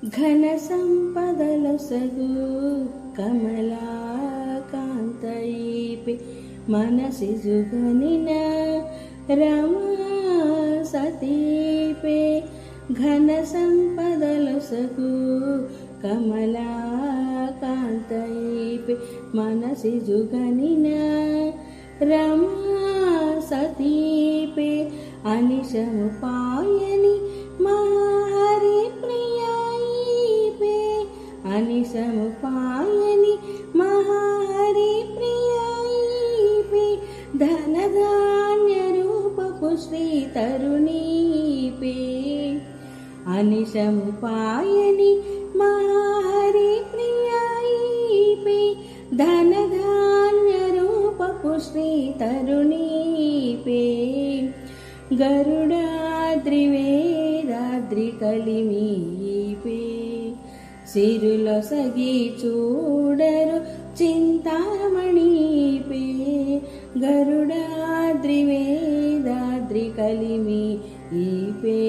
ఘన సంపదలొసగు కమలాకాంతైపే మనసిజుగనిన రమా సతీపే ఘన సంపదలొసగు కమలాకాంతైపే మనసిజుగనిన రమా సతీపే అనిశము పాయని మహారి ప్రియాయిపే అనిశము పాయని మహారి ప్రియాయిపే ధనధాన్య రూపపు శ్రీ తరుణీపే అనిశము పాయని మహారి ప్రియాయిపే ధనధాన్య రూపపు శ్రీ తరుణీపే గరుడాద్రి వేదాద్రి కలిమీపే సిరులొసగి చూడరు చింతామణీపే గరుడాద్రి వేదాద్రి కలిమీపే